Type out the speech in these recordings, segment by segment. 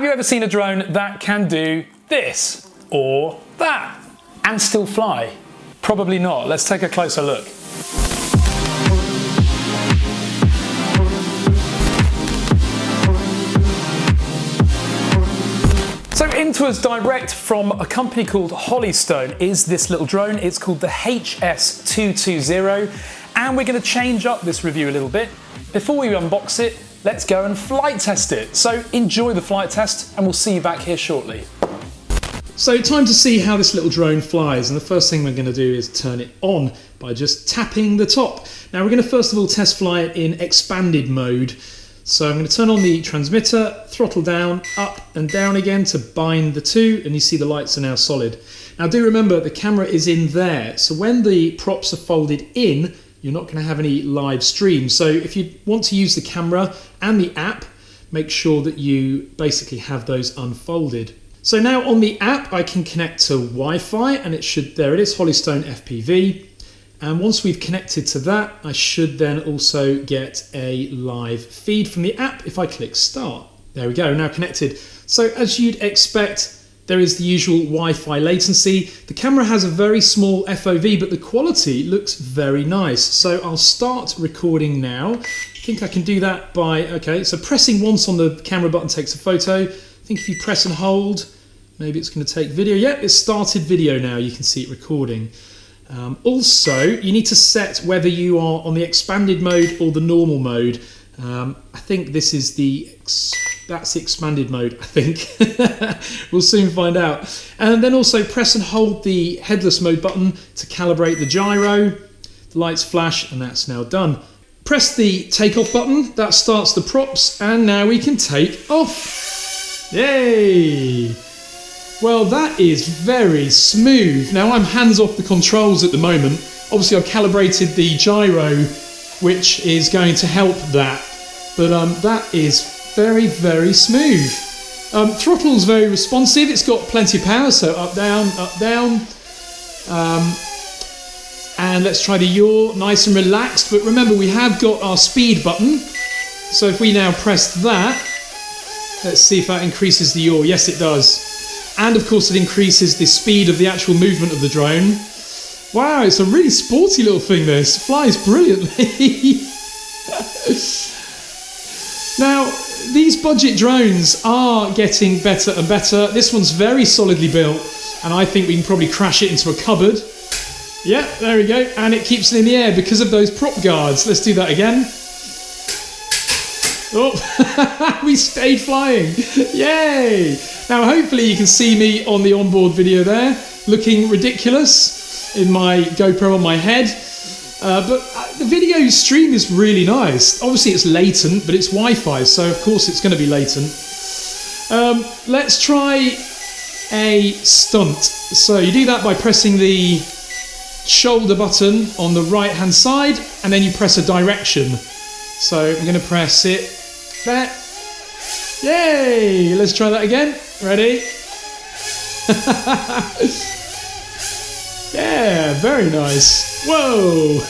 Have you ever seen a drone that can do this or that and still fly? Probably not. Let's take a closer look. So into us direct from a company called Holystone is this little drone. It's called the HS220, and we're going to change up this review a little bit. Before we unbox it, let's go and flight test it. So enjoy the flight test and we'll see you back here shortly. So time to see how this little drone flies, and the first thing we're going to do is turn it on by just tapping the top. Now we're going to first of all test fly it in expanded mode. So I'm going to turn on the transmitter, throttle down, up and down again to bind the two, and you see the lights are now solid. Now do remember the camera is in there, so when the props are folded in, you're not going to have any live stream. So if you want to use the camera and the app, make sure that you basically have those unfolded. So now on the app I can connect to Wi-Fi, and it should, there it is, Holystone FPV. And once we've connected to that, I should then also get a live feed from the app if I click start. There we go, now connected. So as you'd expect, there is the usual Wi-Fi latency. The camera has a very small FOV, but the quality looks very nice. So I'll start recording now. I think I can do that by, okay, so pressing once on the camera button takes a photo. I think if you press and hold, maybe it's going to take video. Yep, it's started video now, you can see it recording. Also, you need to set whether you are on the expanded mode or the normal mode. I think this is that's the expanded mode, I think. We'll soon find out. And then also press and hold the headless mode button to calibrate the gyro. The lights flash and that's now done. Press the takeoff button, that starts the props, and now we can take off. Yay! Well, that is very smooth. Now I'm hands off the controls at the moment. Obviously I've calibrated the gyro, which is going to help that. But that is very, very smooth. Throttle's very responsive. It's got plenty of power, so up, down, up, down. And let's try the yaw, nice and relaxed. But remember, we have got our speed button. So if we now press that, let's see if that increases the yaw. Yes, it does. And of course it increases the speed of the actual movement of the drone. Wow, it's a really sporty little thing, this. Flies brilliantly. Now, these budget drones are getting better and better. This one's very solidly built, and I think we can probably crash it into a cupboard. Yeah, there we go. And it keeps it in the air because of those prop guards. Let's do that again. Oh, we stayed flying. Yay! Now hopefully you can see me on the onboard video there, looking ridiculous in my GoPro on my head. But the video stream is really nice. Obviously it's latent, but it's Wi-Fi, so of course it's going to be latent. Let's try a stunt. So you do that by pressing the shoulder button on the right hand side, and then you press a direction. So I'm going to press it there. Yay! Let's try that again. Ready? Yeah, very nice. Whoa!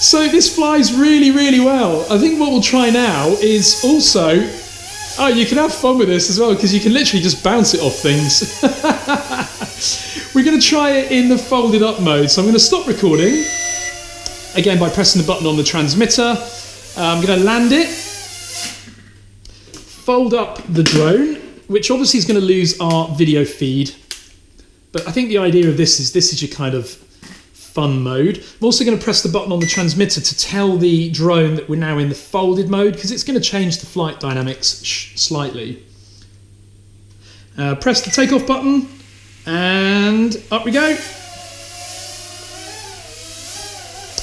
So this flies really, really well. I think what we'll try now is also... Oh, you can have fun with this as well, because you can literally just bounce it off things. We're going to try it in the folded up mode. So I'm going to stop recording. Again, by pressing the button on the transmitter. I'm going to land it. Fold up the drone, which obviously is going to lose our video feed. But I think the idea of this is your kind of fun mode. I'm also going to press the button on the transmitter to tell the drone that we're now in the folded mode, because it's going to change the flight dynamics slightly. Press the takeoff button, and up we go.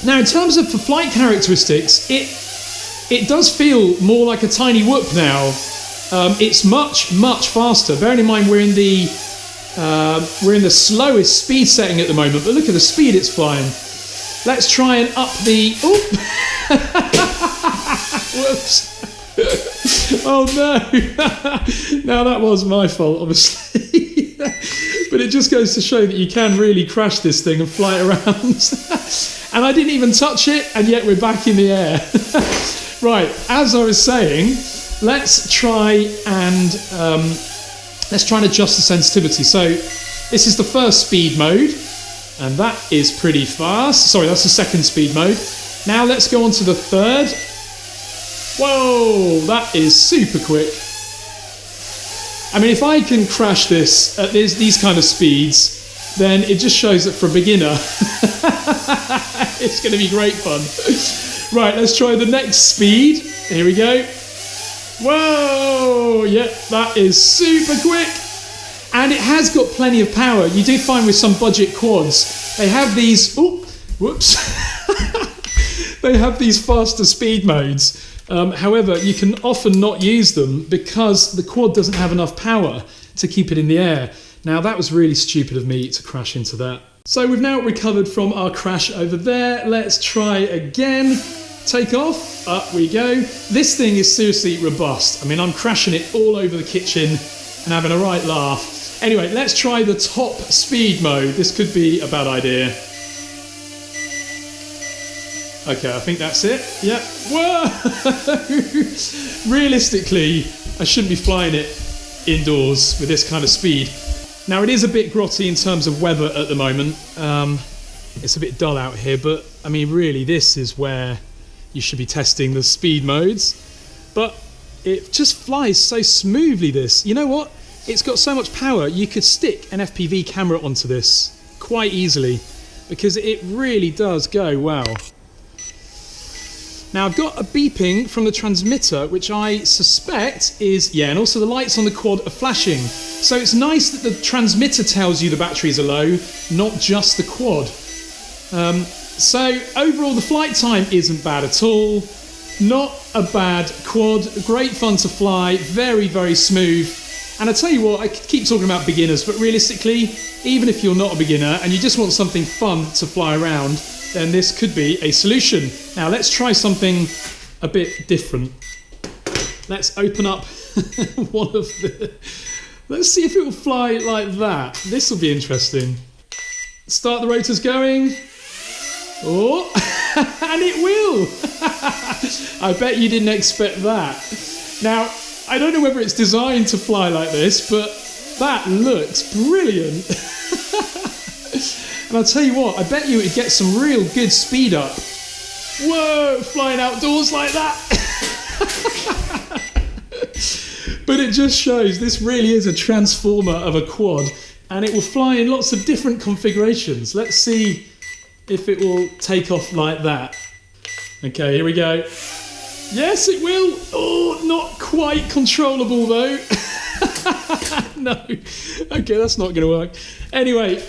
Now, in terms of the flight characteristics, it does feel more like a tiny whoop now. It's much faster. Bearing in mind we're in the slowest speed setting at the moment, but look at the speed it's flying. Let's try and up the... Oh! Whoops. Oh no! Now that was my fault, obviously. But it just goes to show that you can really crash this thing and fly it around. And I didn't even touch it, and yet we're back in the air. Right, as I was saying, let's try and adjust the sensitivity. So this is the first speed mode, and that is pretty fast. Sorry, that's the second speed mode. Now let's go on to the third. Whoa, that is super quick. I mean, if I can crash this at these kind of speeds, then it just shows that for a beginner, it's going to be great fun. Right, let's try the next speed. Here we go. Whoa, yep, that is super quick. And it has got plenty of power. You do find with some budget quads, they have these, whoops. They have these faster speed modes. However, you can often not use them because the quad doesn't have enough power to keep it in the air. Now, that was really stupid of me to crash into that. So we've now recovered from our crash over there. Let's try again. Take off. Up we go. This thing is seriously robust. I mean, I'm crashing it all over the kitchen and having a right laugh. Anyway, let's try the top speed mode. This could be a bad idea. Okay, I think that's it. Yep. Whoa! Realistically, I shouldn't be flying it indoors with this kind of speed. Now, it is a bit grotty in terms of weather at the moment. It's a bit dull out here, but I mean, really, this is where you should be testing the speed modes. But it just flies so smoothly, this. You know what? It's got so much power, you could stick an FPV camera onto this quite easily because it really does go well. Now, I've got a beeping from the transmitter, which I suspect is, yeah, and also the lights on the quad are flashing. So it's nice that the transmitter tells you the batteries are low, not just the quad. So overall, the flight time isn't bad at all. Not a bad quad, great fun to fly, very, very smooth. And I tell you what, I keep talking about beginners, but realistically, even if you're not a beginner and you just want something fun to fly around, then this could be a solution. Now let's try something a bit different. Let's open up one of the... Let's see if it will fly like that. This will be interesting. Start the rotors going. Oh, and it will. I bet you didn't expect that. Now, I don't know whether it's designed to fly like this, but that looks brilliant. And I'll tell you what, I bet you it gets some real good speed up. Whoa, flying outdoors like that. But it just shows this really is a transformer of a quad, and it will fly in lots of different configurations. Let's see if it will take off like that. Okay, here we go. Yes, it will. Oh, not quite controllable though. No. Okay, that's not going to work. Anyway,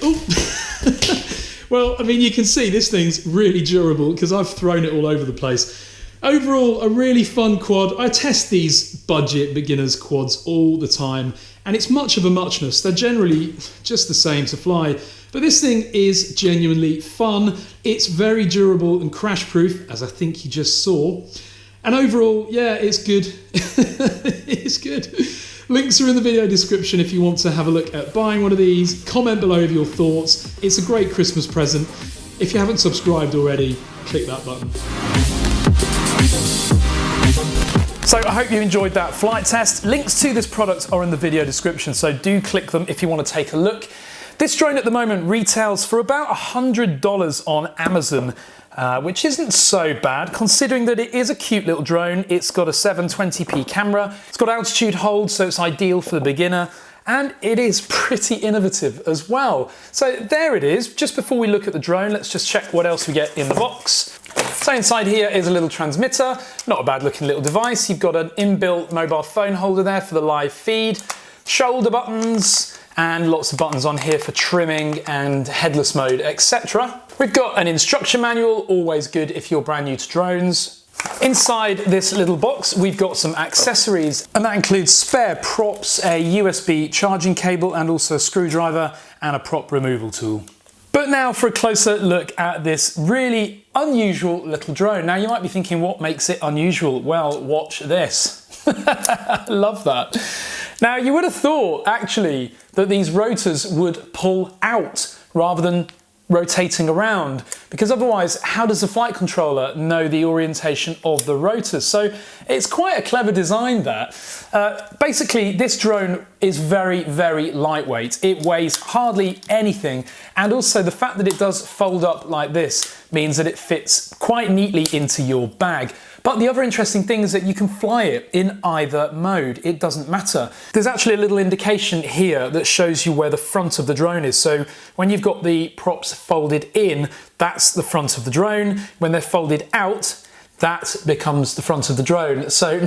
well, I mean, you can see this thing's really durable because I've thrown it all over the place. Overall, a really fun quad. I test these budget beginners quads all the time, and it's much of a muchness. They're generally just the same to fly, but this thing is genuinely fun. It's very durable and crash proof, as I think you just saw. And overall, yeah, it's good. It's good. Links are in the video description if you want to have a look at buying one of these. Comment below with your thoughts. It's a great Christmas present. If you haven't subscribed already, click that button. So I hope you enjoyed that flight test. Links to this product are in the video description, so do click them if you want to take a look. This drone at the moment retails for about $100 on Amazon, which isn't so bad considering that it is a cute little drone. It's got a 720p camera, it's got altitude hold, so it's ideal for the beginner, and it is pretty innovative as well. So there it is. Just before we look at the drone, let's just check what else we get in the box. So inside here is a little transmitter, not a bad looking little device. You've got an inbuilt mobile phone holder there for the live feed, shoulder buttons, and lots of buttons on here for trimming and headless mode, etc. We've got an instruction manual, always good if you're brand new to drones. Inside this little box, we've got some accessories, and that includes spare props, a USB charging cable, and also a screwdriver and a prop removal tool. But now for a closer look at this really unusual little drone. Now you might be thinking, what makes it unusual? Well, watch this. Love that. Now you would have thought actually that these rotors would pull out rather than rotating around, because otherwise how does the flight controller know the orientation of the rotors? So it's quite a clever design that. Basically this drone is very, very lightweight. It weighs hardly anything, and also the fact that it does fold up like this means that it fits quite neatly into your bag. But the other interesting thing is that you can fly it in either mode. It doesn't matter. There's actually a little indication here that shows you where the front of the drone is. So when you've got the props folded in, that's the front of the drone. When they're folded out, that becomes the front of the drone. So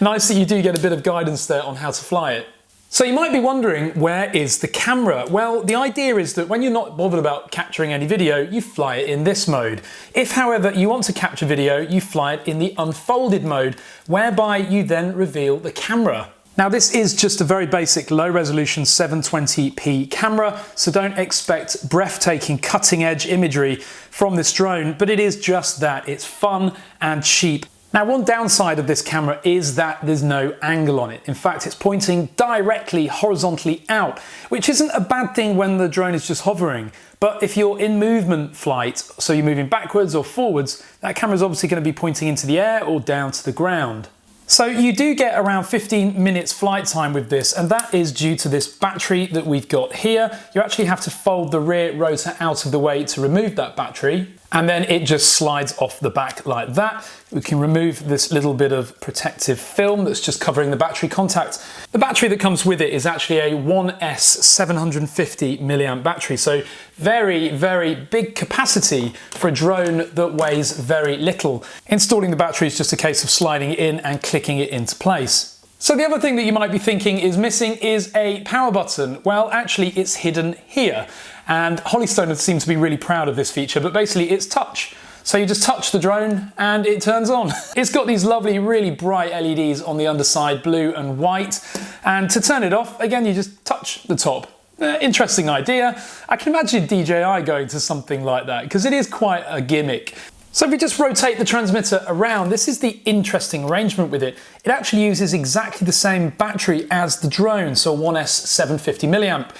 nice that you do get a bit of guidance there on how to fly it. So you might be wondering, where is the camera? Well, the idea is that when you're not bothered about capturing any video, you fly it in this mode. If, however, you want to capture video, you fly it in the unfolded mode, whereby you then reveal the camera. Now this is just a very basic low resolution 720p camera, so don't expect breathtaking cutting edge imagery from this drone, but it is just that. It's fun and cheap. Now, one downside of this camera is that there's no angle on it. In fact, it's pointing directly horizontally out, which isn't a bad thing when the drone is just hovering. But if you're in movement flight, so you're moving backwards or forwards, that camera is obviously going to be pointing into the air or down to the ground. So you do get around 15 minutes flight time with this, and that is due to this battery that we've got here. You actually have to fold the rear rotor out of the way to remove that battery, and then it just slides off the back like that. We can remove this little bit of protective film that's just covering the battery contact. The battery that comes with it is actually a 1S 750 milliamp battery, so very, very big capacity for a drone that weighs very little. Installing the battery is just a case of sliding it in and clicking it into place. So the other thing that you might be thinking is missing is a power button. Well, actually it's hidden here. And Holystone seems to be really proud of this feature, but basically it's touch. So you just touch the drone and it turns on. It's got these lovely, really bright LEDs on the underside, blue and white. And to turn it off, again, you just touch the top. Interesting idea. I can imagine DJI going to something like that, because it is quite a gimmick. So if we just rotate the transmitter around, this is the interesting arrangement with it. It actually uses exactly the same battery as the drone, so 1S 750 milliamp.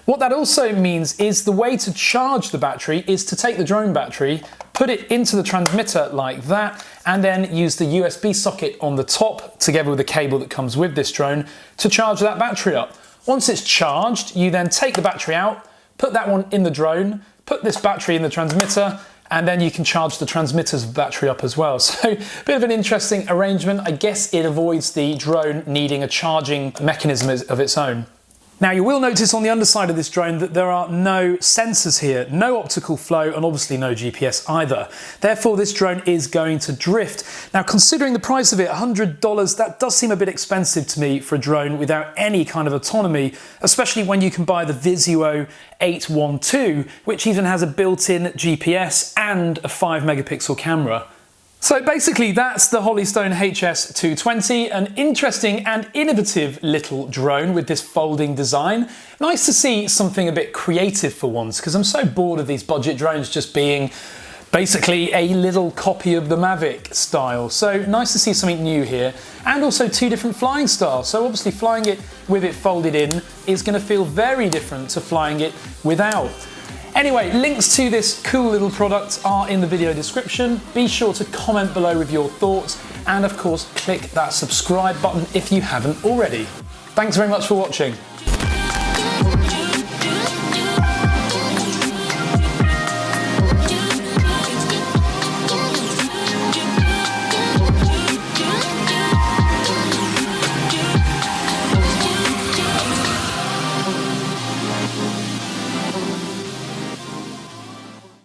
What that also means is the way to charge the battery is to take the drone battery, put it into the transmitter like that, and then use the USB socket on the top, together with the cable that comes with this drone, to charge that battery up. Once it's charged, you then take the battery out, put that one in the drone, put this battery in the transmitter, and then you can charge the transmitter's battery up as well. So a bit of an interesting arrangement. I guess it avoids the drone needing a charging mechanism of its own. Now you will notice on the underside of this drone that there are no sensors here, no optical flow, and obviously no GPS either. Therefore this drone is going to drift. Now considering the price of it, $100, that does seem a bit expensive to me for a drone without any kind of autonomy, especially when you can buy the Visuo 812, which even has a built-in GPS and a 5 megapixel camera. So basically that's the Holystone HS220, an interesting and innovative little drone with this folding design. Nice to see something a bit creative for once, because I'm so bored of these budget drones just being basically a little copy of the Mavic style. So nice to see something new here, and also two different flying styles. So obviously flying it with it folded in is going to feel very different to flying it without. Anyway, links to this cool little product are in the video description. Be sure to comment below with your thoughts, and of course click that subscribe button if you haven't already. Thanks very much for watching.